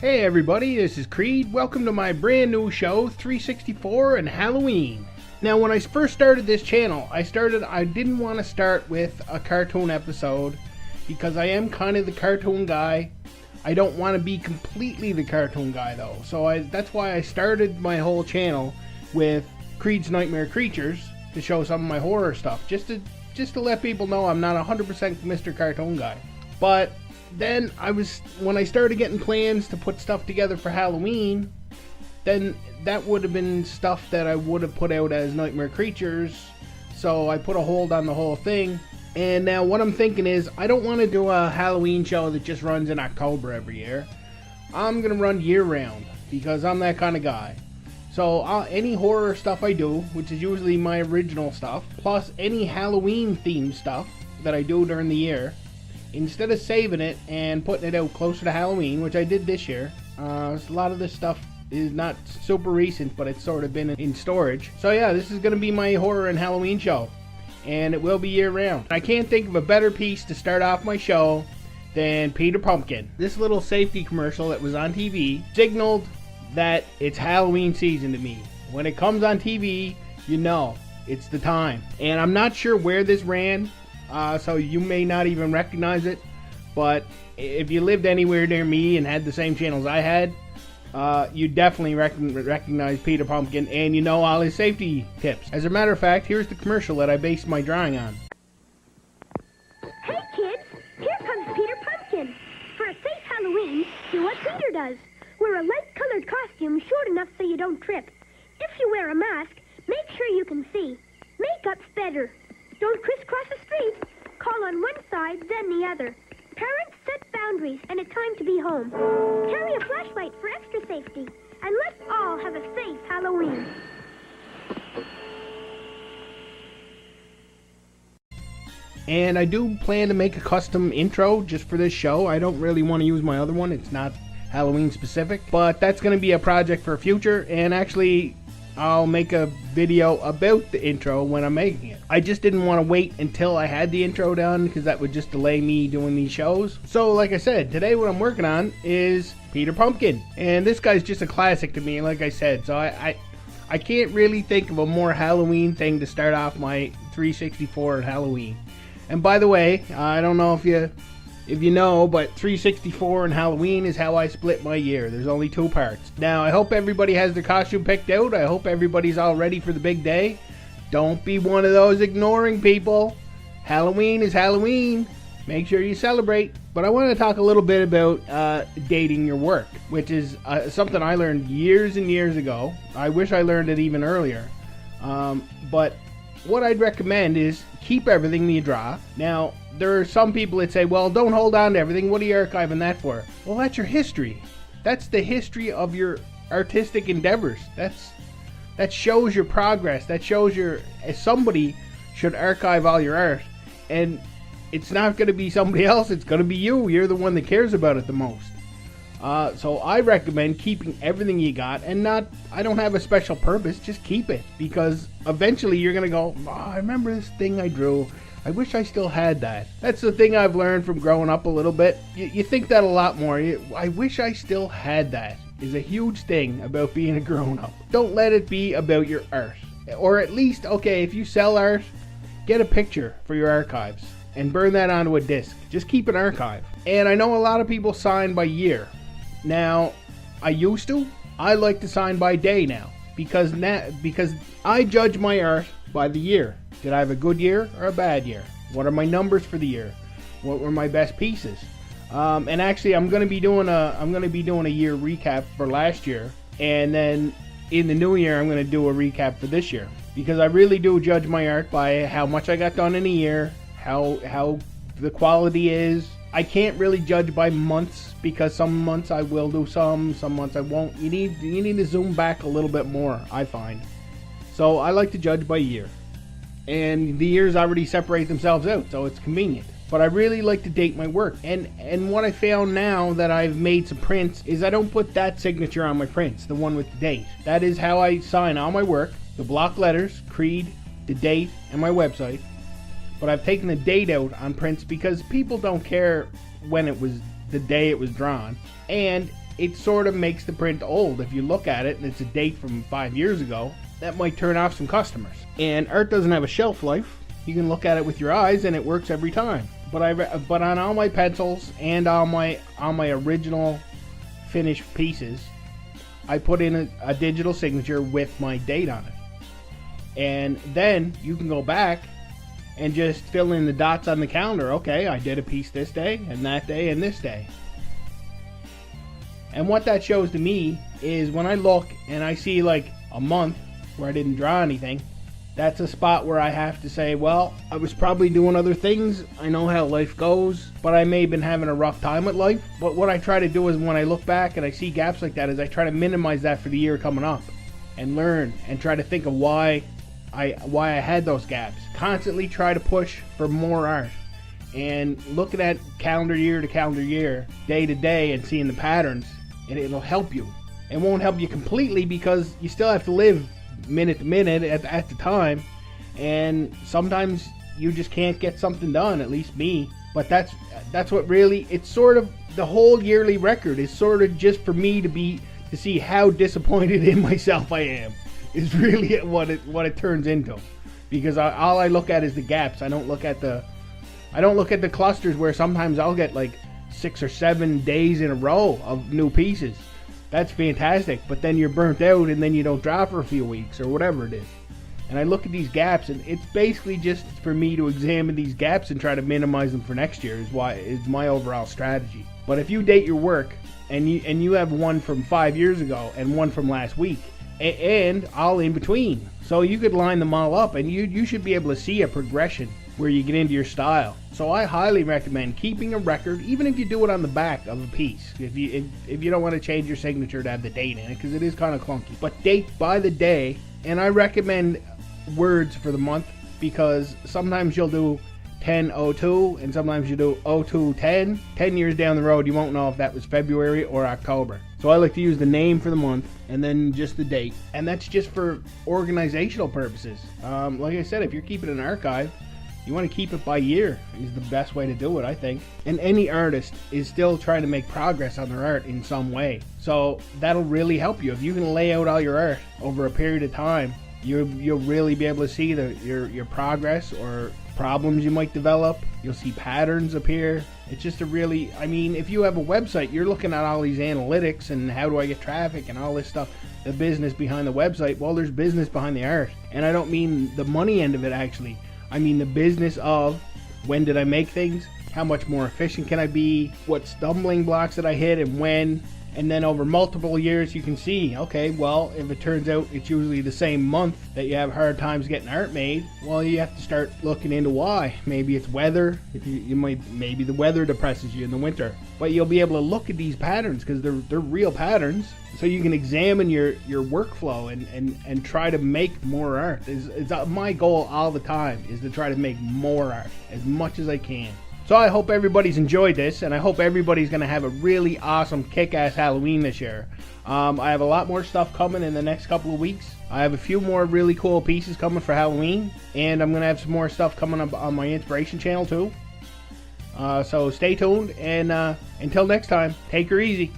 Hey everybody, this is Creed. Welcome to my brand new show, 364 and Halloween. Now when I first started this channel, I didn't want to start with a cartoon episode because I am kind of the cartoon guy. I don't want to be completely the cartoon guy though. So that's why I started my whole channel with Creed's Nightmare Creatures to show some of my horror stuff. Just to let people know I'm not 100% Mr. Cartoon guy. But then when I started getting plans to put stuff together for Halloween, then that would have been stuff that I would have put out as Nightmare Creatures, so I put a hold on the whole thing. And now what I'm thinking is, I don't want to do a Halloween show that just runs in October every year. I'm going to run year round, because I'm that kind of guy. So any horror stuff I do, which is usually my original stuff, plus any Halloween themed stuff that I do during the year, instead of saving it and putting it out closer to Halloween, which I did this year, a lot of this stuff is not super recent, but it's sort of been in storage. So yeah, this is going to be my horror and Halloween show, and it will be year round. I can't think of a better piece to start off my show than Peter Pumpkin. This little safety commercial that was on TV signaled that it's Halloween season to me. When it comes on TV, you know it's the time. And I'm not sure where this ran, so you may not even recognize it, but if you lived anywhere near me and had the same channels I had, you definitely recognize Peter Pumpkin, and you know all his safety tips. As a matter of fact, here's the commercial that I based my drawing on. Hey kids, here comes Peter Pumpkin. For a safe Halloween, do what Peter does. Wear a light-colored costume short enough so you don't trip. If you wear a mask, make sure you can see. Makeup's better. Don't crisscross the street. Call on one side, then the other. Parents, set boundaries and a time to be home. Carry a flashlight for extra safety. And let's all have a safe Halloween. And I do plan to make a custom intro just for this show. I don't really want to use my other one. It's not Halloween specific. But that's going to be a project for future. And actually, I'll make a video about the intro when I'm making it. I just didn't want to wait until I had the intro done, because that would just delay me doing these shows. So like I said, today what I'm working on is Peter Pumpkin. And this guy's just a classic to me, like I said. So I can't really think of a more Halloween thing to start off my 364 and Halloween. And by the way, I don't know if you know, but 364 and Halloween is how I split my year. There's only 2 parts. Now, I hope everybody has their costume picked out. I hope everybody's all ready for the big day. Don't be one of those ignoring people. Halloween is Halloween. Make sure you celebrate. But I want to talk a little bit about dating your work, which is something I learned years and years ago. I wish I learned it even earlier. But what I'd recommend is keep everything that you draw. Now, there are some people that say, well, don't hold on to everything. What are you archiving that for? Well, that's your history. That's the history of your artistic endeavors. That shows your progress. That shows somebody should archive all your art. And it's not going to be somebody else. It's going to be you. You're the one that cares about it the most. So I recommend keeping everything you got, and I don't have a special purpose, just keep it, because eventually you're going to go, oh, I remember this thing I drew. I wish I still had that. That's the thing I've learned from growing up a little bit. You think that a lot more. I wish I still had that is a huge thing about being a grown-up. Don't let it be about your art. Or at least, okay, if you sell art, get a picture for your archives and burn that onto a disc. Just keep an archive. And I know a lot of people sign by year. Now, I used to. I like to sign by day now, because I judge my art by the year. Did I have a good year or a bad year? What are my numbers for the year? What were my best pieces? And actually, I'm going to be doing a year recap for last year, and then in the new year, I'm going to do a recap for this year, because I really do judge my art by how much I got done in a year, how the quality is. I can't really judge by months, because some months I will do some months I won't. You need to zoom back a little bit more, I find. So I like to judge by year. And the years already separate themselves out, so it's convenient. But I really like to date my work. And what I found now that I've made some prints is I don't put that signature on my prints, the one with the date. That is how I sign all my work. The block letters, Creed, the date, and my website. But I've taken the date out on prints because people don't care when it was the day it was drawn. And it sort of makes the print old. If you look at it and it's a date from 5 years ago, that might turn off some customers. And art doesn't have a shelf life. You can look at it with your eyes and it works every time. But on all my pencils and on my original finished pieces, I put in a digital signature with my date on it. And then you can go back and just fill in the dots on the calendar. Okay, I did a piece this day and that day and this day. And what that shows to me is when I look and I see like a month where I didn't draw anything, that's a spot where I have to say, well, I was probably doing other things. I know how life goes, but I may have been having a rough time with life. But what I try to do is when I look back and I see gaps like that is I try to minimize that for the year coming up and learn and try to think of why I had those gaps. Constantly try to push for more art and looking at calendar year to calendar year, day to day, and seeing the patterns, and it'll help you. It won't help you completely because you still have to live minute to minute at the time, and sometimes you just can't get something done, at least me. But that's what really, it's sort of the whole yearly record is sort of just for me to see how disappointed in myself I am, is really what it turns into. Because all I look at is the gaps. I don't look at the clusters where sometimes I'll get like 6 or 7 days in a row of new pieces. That's fantastic, but then you're burnt out and then you don't draw for a few weeks or whatever it is. And I look at these gaps, and it's basically just for me to examine these gaps and try to minimize them for next year is my overall strategy. But if you date your work and you have one from 5 years ago and one from last week and all in between, so you could line them all up and you should be able to see a progression where you get into your style. So I highly recommend keeping a record, even if you do it on the back of a piece. If you don't want to change your signature to have the date in it, because it is kind of clunky. But date by the day, and I recommend words for the month, because sometimes you'll do 10/02 and sometimes you do 02/10. 10 years down the road, you won't know if that was February or October. So I like to use the name for the month and then just the date. And that's just for organizational purposes. Like I said, if you're keeping an archive, you want to keep it by year is the best way to do it, I think. And any artist is still trying to make progress on their art in some way. So that'll really help you. If you can lay out all your art over a period of time, you'll really be able to see your progress or problems you might develop. You'll see patterns appear. It's just if you have a website, you're looking at all these analytics and how do I get traffic and all this stuff, the business behind the website. Well, there's business behind the art. And I don't mean the money end of it, actually. I mean the business of when did I make things, how much more efficient can I be, what stumbling blocks did I hit and when. And then over multiple years you can see, okay, well, if it turns out it's usually the same month that you have hard times getting art made, well, you have to start looking into why. Maybe it's weather. Maybe the weather depresses you in the winter. But you'll be able to look at these patterns because they're real patterns. So you can examine your workflow and try to make more art. It's my goal all the time is to try to make more art as much as I can. So I hope everybody's enjoyed this, and I hope everybody's going to have a really awesome kick-ass Halloween this year. I have a lot more stuff coming in the next couple of weeks. I have a few more really cool pieces coming for Halloween, and I'm going to have some more stuff coming up on my inspiration channel too. So stay tuned, and until next time, take her easy.